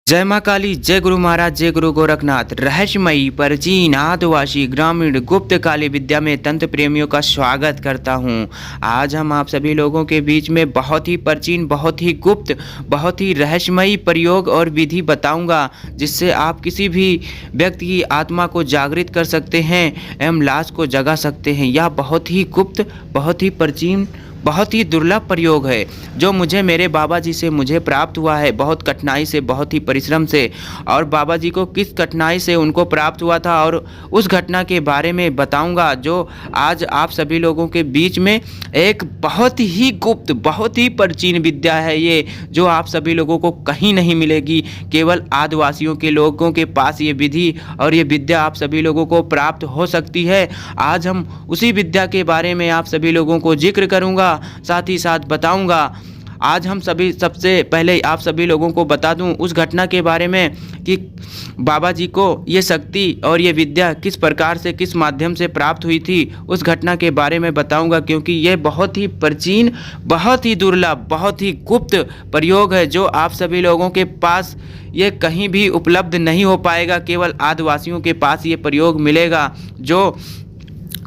जय माँ काली, जय गुरु महाराज, जय गुरु गोरखनाथ। रहस्यमयी प्राचीन आदिवासी ग्रामीण गुप्त काली विद्या में तंत्र प्रेमियों का स्वागत करता हूँ। आज हम आप सभी लोगों के बीच में बहुत ही प्राचीन, बहुत ही गुप्त, बहुत ही रहस्यमयी प्रयोग और विधि बताऊंगा, जिससे आप किसी भी व्यक्ति की आत्मा को जागृत कर सकते हैं एवं लाश को जगा सकते हैं। यह बहुत ही गुप्त, बहुत ही प्राचीन, बहुत ही दुर्लभ प्रयोग है जो मेरे बाबा जी से मुझे प्राप्त हुआ है, बहुत कठिनाई से, बहुत ही परिश्रम से। और बाबा जी को किस कठिनाई से उनको प्राप्त हुआ था और उस घटना के बारे में बताऊंगा, जो आज आप सभी लोगों के बीच में एक बहुत ही गुप्त, बहुत ही प्राचीन विद्या है ये, जो आप सभी लोगों को कहीं नहीं मिलेगी। केवल आदिवासियों के लोगों के पास ये विधि और ये विद्या आप सभी लोगों को प्राप्त हो सकती है। आज हम उसी विद्या के बारे में आप सभी लोगों को जिक्र करूंगा, साथ ही साथ बताऊंगा। आज हम सबसे पहले आप सभी लोगों को बता दूं उस घटना के बारे में कि बाबा जी को ये शक्ति और ये विद्या किस प्रकार से, किस माध्यम से प्राप्त हुई थी। उस घटना के बारे में बताऊंगा, क्योंकि ये बहुत ही प्राचीन, बहुत ही दुर्लभ, बहुत ही गुप्त प्रयोग है जो आप सभी लोगों के पास ये कहीं भी उपलब्ध नहीं हो पाएगा। केवल आदिवासियों के पास ये प्रयोग मिलेगा, जो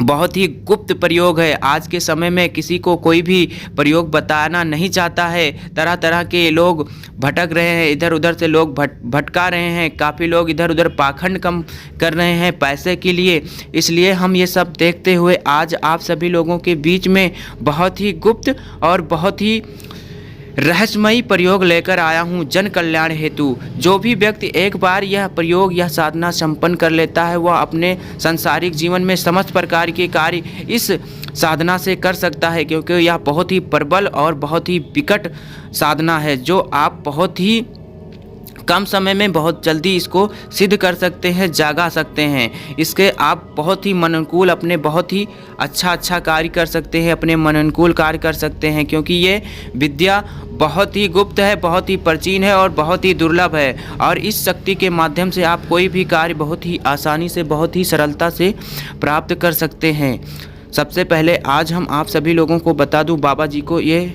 बहुत ही गुप्त प्रयोग है। आज के समय में किसी को कोई भी प्रयोग बताना नहीं चाहता है। तरह तरह के लोग भटक रहे हैं, इधर उधर से लोग भटका रहे हैं। काफ़ी लोग इधर उधर पाखंड कम कर रहे हैं पैसे के लिए। इसलिए हम ये सब देखते हुए आज आप सभी लोगों के बीच में बहुत ही गुप्त और बहुत ही रहस्यमयी प्रयोग लेकर आया हूँ जन कल्याण हेतु। जो भी व्यक्ति एक बार यह प्रयोग, यह साधना संपन्न कर लेता है, वह अपने सांसारिक जीवन में समस्त प्रकार के कार्य इस साधना से कर सकता है, क्योंकि यह बहुत ही प्रबल और बहुत ही विकट साधना है, जो आप बहुत ही कम समय में बहुत जल्दी इसको सिद्ध कर सकते हैं, जागा सकते हैं। इसके आप बहुत ही मन अनुकूल, अपने बहुत ही अच्छा कार्य कर सकते हैं, अपने मन अनुकूल कार्य कर सकते हैं, क्योंकि ये विद्या बहुत ही गुप्त है, बहुत ही प्राचीन है और बहुत ही दुर्लभ है। और इस शक्ति के माध्यम से आप कोई भी कार्य बहुत ही आसानी से, बहुत ही सरलता से प्राप्त कर सकते हैं। सबसे पहले आज हम आप सभी लोगों को बता दूं बाबा जी को ये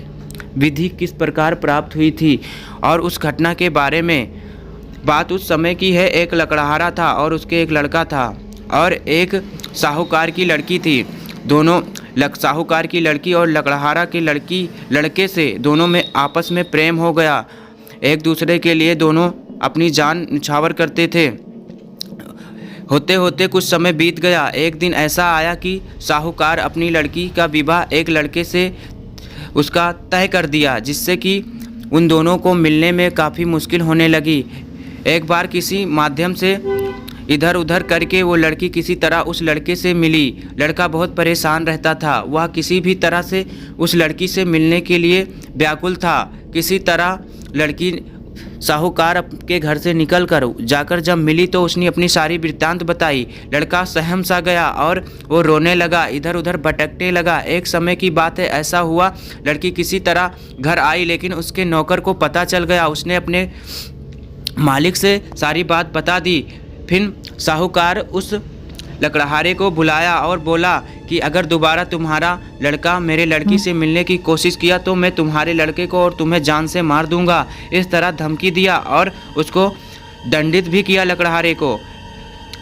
विधि किस प्रकार प्राप्त हुई थी और उस घटना के बारे में। बात उस समय की है, एक लकड़हारा था और उसके एक लड़का था और एक साहूकार की लड़की थी। दोनों साहूकार की लड़की और लकड़हारा की लड़के से दोनों में आपस में प्रेम हो गया। एक दूसरे के लिए दोनों अपनी जान न्यौछावर करते थे। होते होते कुछ समय बीत गया। एक दिन ऐसा आया कि साहूकार अपनी लड़की का विवाह एक लड़के से उसका तय कर दिया, जिससे कि उन दोनों को मिलने में काफ़ी मुश्किल होने लगी। एक बार किसी माध्यम से इधर उधर करके वो लड़की किसी तरह उस लड़के से मिली। लड़का बहुत परेशान रहता था, वह किसी भी तरह से उस लड़की से मिलने के लिए व्याकुल था। किसी तरह लड़की साहूकार के घर से निकल कर जाकर जब मिली तो उसने अपनी सारी वृत्तांत बताई। लड़का सहम सा गया और वो रोने लगा, इधर उधर भटकने लगा। एक समय की बात है, ऐसा हुआ लड़की किसी तरह घर आई, लेकिन उसके नौकर को पता चल गया। उसने अपने मालिक से सारी बात बता दी। फिर साहूकार उस लकड़हारे को बुलाया और बोला कि अगर दोबारा तुम्हारा लड़का मेरे लड़की से मिलने की कोशिश किया तो मैं तुम्हारे लड़के को और तुम्हें जान से मार दूंगा। इस तरह धमकी दिया और उसको दंडित भी किया लकड़हारे को।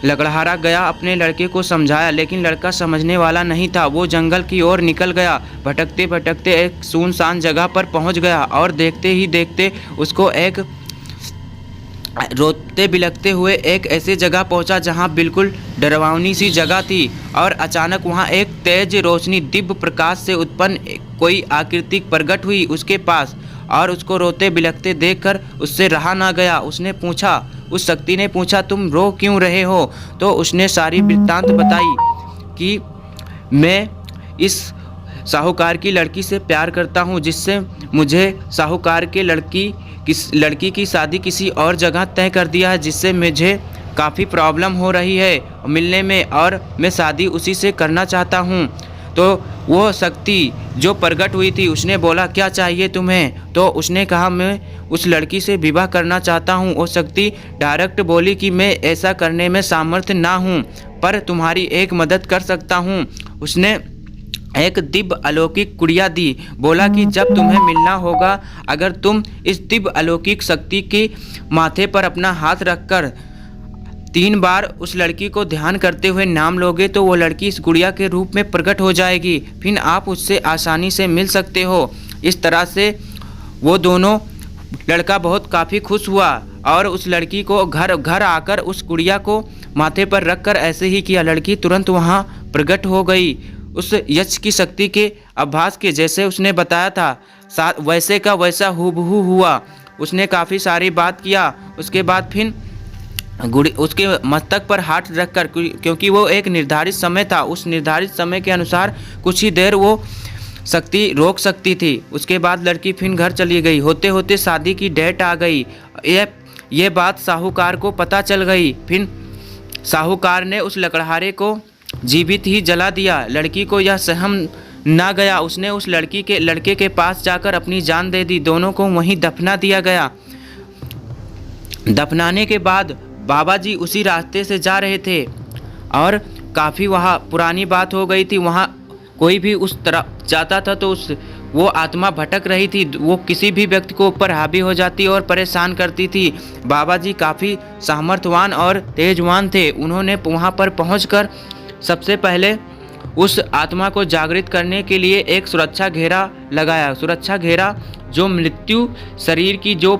लकड़हारा गया, अपने लड़के को समझाया, लेकिन लड़का समझने वाला नहीं था। वो जंगल की ओर निकल गया। भटकते भटकते एक सुनसान जगह पर पहुंच गया और देखते ही देखते उसको एक रोते बिलखते हुए एक ऐसे जगह पहुंचा जहां बिल्कुल डरावनी सी जगह थी। और अचानक वहां एक तेज रोशनी, दिव्य प्रकाश से उत्पन्न कोई आकृति प्रकट हुई उसके पास, और उसको रोते बिलखते देखकर उससे रहा ना गया। उसने पूछा, उस शक्ति ने पूछा, तुम रो क्यों रहे हो? तो उसने सारी वृत्तांत बताई कि मैं इस साहूकार की लड़की से प्यार करता हूँ, जिससे मुझे साहूकार के लड़की की शादी किसी और जगह तय कर दिया है, जिससे मुझे काफ़ी प्रॉब्लम हो रही है मिलने में, और मैं शादी उसी से करना चाहता हूँ। तो वो शक्ति जो प्रकट हुई थी, उसने बोला, क्या चाहिए तुम्हें? तो उसने कहा, मैं उस लड़की से विवाह करना चाहता हूँ। वो शक्ति डायरेक्ट बोली कि मैं ऐसा करने में सामर्थ्य ना हूँ, पर तुम्हारी एक मदद कर सकता हूँ। उसने एक दिव्य अलौकिक कुड़िया दी। बोला कि जब तुम्हें मिलना होगा, अगर तुम इस दिव्य अलौकिक शक्ति के माथे पर अपना हाथ रखकर 3 बार उस लड़की को ध्यान करते हुए नाम लोगे तो वो लड़की इस गुड़िया के रूप में प्रकट हो जाएगी, फिर आप उससे आसानी से मिल सकते हो। इस तरह से वो दोनों, लड़का बहुत काफ़ी खुश हुआ और उस लड़की को घर आकर उस गुड़िया को माथे पर रखकर ऐसे ही किया। लड़की तुरंत वहाँ प्रकट हो गई। उस यक्ष की शक्ति के आभास के जैसे उसने बताया था वैसे का वैसा हूबहू हुआ। उसने काफ़ी सारी बात किया। उसके बाद फिर उसके मस्तक पर हाथ रखकर, क्योंकि वो एक निर्धारित समय था, उस निर्धारित समय के अनुसार कुछ ही देर वो शक्ति रोक सकती थी। उसके बाद लड़की फिर घर चली गई। होते होते शादी की डेट आ गई। ये बात साहूकार को पता चल गई। फिर साहूकार ने उस लकड़हारे को जीवित ही जला दिया। लड़की को यह सहम ना गया। उसने उस लड़के के पास जाकर अपनी जान दे दी। दोनों को वहीं दफना दिया गया। दफनाने के बाद बाबा जी उसी रास्ते से जा रहे थे और काफ़ी वहाँ पुरानी बात हो गई थी। वहाँ कोई भी उस तरफ जाता था तो वो आत्मा भटक रही थी। वो किसी भी व्यक्ति को ऊपर हावी हो जाती और परेशान करती थी। बाबा जी काफ़ी सामर्थ्यवान और तेजवान थे। उन्होंने वहाँ पर पहुँचकर सबसे पहले उस आत्मा को जागृत करने के लिए एक सुरक्षा घेरा लगाया। सुरक्षा घेरा जो मृत्यु शरीर की जो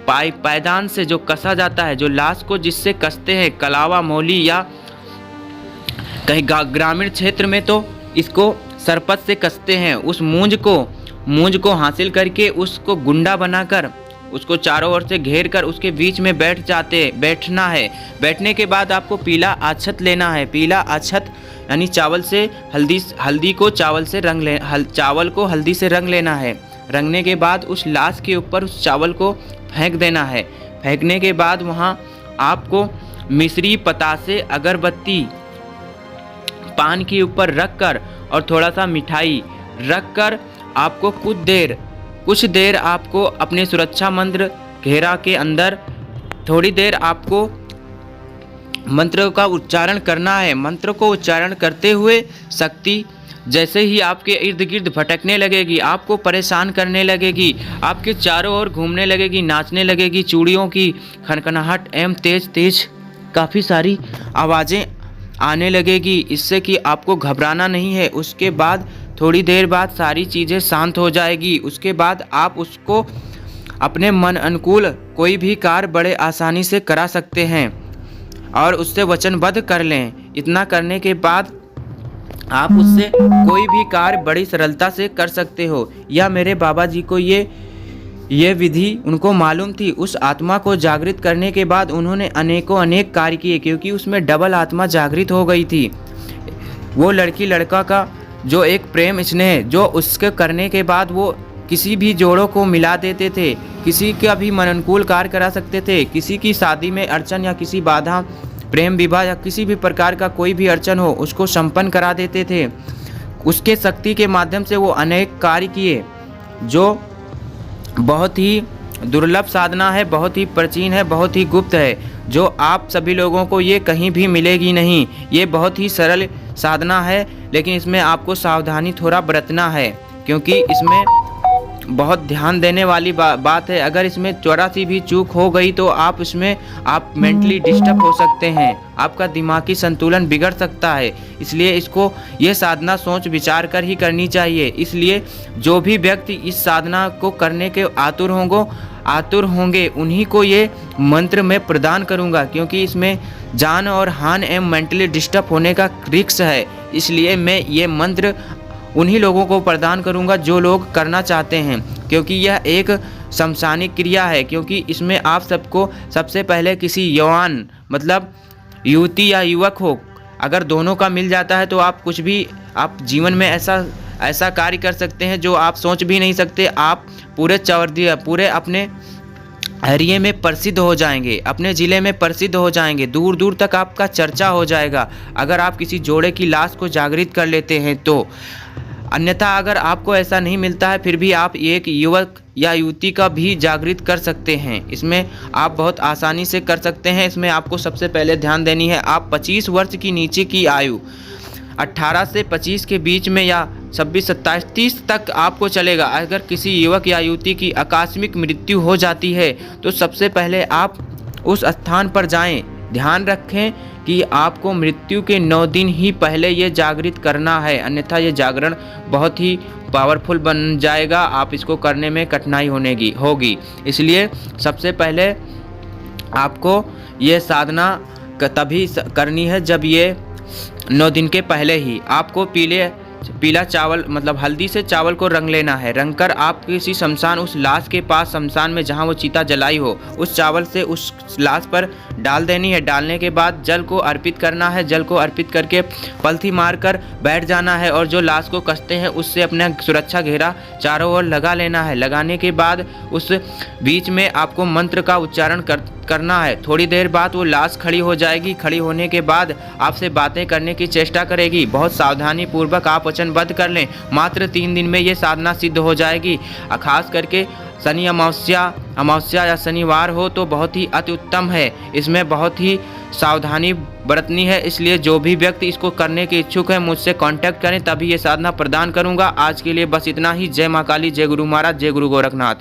पायदान से जो कसा जाता है, जो लाश को जिससे कसते हैं, कलावा, मौली या कहीं ग्रामीण क्षेत्र में तो इसको सरपत से कसते हैं। उस मूंज को हासिल करके उसको गुंडा बनाकर उसको चारों ओर से घेर कर उसके बीच में बैठना है। बैठने के बाद आपको पीला अक्षत लेना है। पीला अक्षत यानी चावल को हल्दी से रंग लेना है। रंगने के बाद उस लाश के ऊपर उस चावल को फेंक देना है। फेंकने के बाद वहाँ आपको मिश्री, पतासे, अगरबत्ती पान के ऊपर रखकर और थोड़ा सा मिठाई रखकर आपको कुछ देर आपको अपने सुरक्षा मंत्र घेरा के अंदर थोड़ी देर आपको मंत्र का उच्चारण करना है। मंत्र को उच्चारण करते हुए शक्ति जैसे ही आपके इर्द गिर्द भटकने लगेगी, आपको परेशान करने लगेगी, आपके चारों ओर घूमने लगेगी, नाचने लगेगी, चूड़ियों की खनखनाहट एवं तेज काफ़ी सारी आवाज़ें आने लगेगी, इससे कि आपको घबराना नहीं है। उसके बाद थोड़ी देर बाद सारी चीज़ें शांत हो जाएगी। उसके बाद आप उसको अपने मन अनुकूल कोई भी कार्य बड़े आसानी से करा सकते हैं और उससे वचनबद्ध कर लें। इतना करने के बाद आप उससे कोई भी कार्य बड़ी सरलता से कर सकते हो। या मेरे बाबा जी को ये विधि उनको मालूम थी। उस आत्मा को जागृत करने के बाद उन्होंने अनेक कार्य किए, क्योंकि उसमें डबल आत्मा जागृत हो गई थी। वो लड़की लड़का का जो एक प्रेम स्नेह जो उसके करने के बाद वो किसी भी जोड़ों को मिला देते थे, किसी का भी मन अनुकूल कार्य करा सकते थे, किसी की शादी में अड़चन या किसी बाधा, प्रेम विवाह या किसी भी प्रकार का कोई भी अड़चन हो उसको संपन्न करा देते थे। उसके शक्ति के माध्यम से वो अनेक कार्य किए, जो बहुत ही दुर्लभ साधना है, बहुत ही प्राचीन है, बहुत ही गुप्त है, जो आप सभी लोगों को ये कहीं भी मिलेगी नहीं। ये बहुत ही सरल साधना है, लेकिन इसमें आपको सावधानी थोड़ा बरतना है, क्योंकि इसमें बहुत ध्यान देने वाली बात है। अगर इसमें थोड़ा सी भी चूक हो गई तो आप मेंटली डिस्टर्ब हो सकते हैं, आपका दिमागी संतुलन बिगड़ सकता है। इसलिए ये साधना सोच विचार कर ही करनी चाहिए। इसलिए जो भी व्यक्ति इस साधना को करने के आतुर होंगे उन्हीं को ये मंत्र मैं प्रदान करूंगा, क्योंकि इसमें जान और हान एवं मेंटली डिस्टर्ब होने का रिस्क है। इसलिए मैं ये मंत्र उन्हीं लोगों को प्रदान करूंगा जो लोग करना चाहते हैं, क्योंकि यह एक शमशानिक क्रिया है। क्योंकि इसमें आप सबको सबसे पहले किसी यौवन मतलब युवती या युवक हो, अगर दोनों का मिल जाता है तो आप जीवन में ऐसा कार्य कर सकते हैं जो आप सोच भी नहीं सकते। आप पूरे अपने एरिया में प्रसिद्ध हो जाएंगे, अपने ज़िले में प्रसिद्ध हो जाएंगे, दूर दूर तक आपका चर्चा हो जाएगा अगर आप किसी जोड़े की लाश को जागृत कर लेते हैं तो। अन्यथा अगर आपको ऐसा नहीं मिलता है फिर भी आप एक युवक या युवती का भी जागृत कर सकते हैं। इसमें आप बहुत आसानी से कर सकते हैं। इसमें आपको सबसे पहले ध्यान देनी है, आप 25 वर्ष की नीचे की आयु, 18 से 25 के बीच में या 26, 27, 30 तक आपको चलेगा। अगर किसी युवक या युवती की आकस्मिक मृत्यु हो जाती है तो सबसे पहले आप उस स्थान पर जाएं। ध्यान रखें कि आपको मृत्यु के 9 दिन ही पहले ये जागृत करना है, अन्यथा ये जागरण बहुत ही पावरफुल बन जाएगा, आप इसको करने में कठिनाई होगी। इसलिए सबसे पहले आपको ये साधना तभी करनी है जब ये 9 दिन के पहले ही आपको पीला चावल मतलब हल्दी से चावल को रंग लेना है। रंगकर आप किसी शमशान, उस लाश के पास शमशान में जहाँ वो चिता जलाई हो, उस चावल से उस लाश पर डाल देनी है। डालने के बाद जल को अर्पित करना है। जल को अर्पित करके पलथी मारकर बैठ जाना है और जो लाश को कसते हैं उससे अपना सुरक्षा घेरा चारों ओर लगा लेना है। लगाने के बाद उस बीच में आपको मंत्र का उच्चारण करना है। थोड़ी देर बाद वो लाश खड़ी हो जाएगी। खड़ी होने के बाद आपसे बातें करने की चेष्टा करेगी। बहुत सावधानी पूर्वक आप वचनबद्ध कर लें। मात्र 3 दिन में ये साधना सिद्ध हो जाएगी। खास करके शनि अमावस्या या शनिवार हो तो बहुत ही अति उत्तम है। इसमें बहुत ही सावधानी बरतनी है। इसलिए जो भी व्यक्ति इसको करने के इच्छुक है मुझसे कांटेक्ट करें, तभी ये साधना प्रदान करूंगा। आज के लिए बस इतना ही। जय मां काली, जय गुरु महाराज, जय गुरु गोरखनाथ।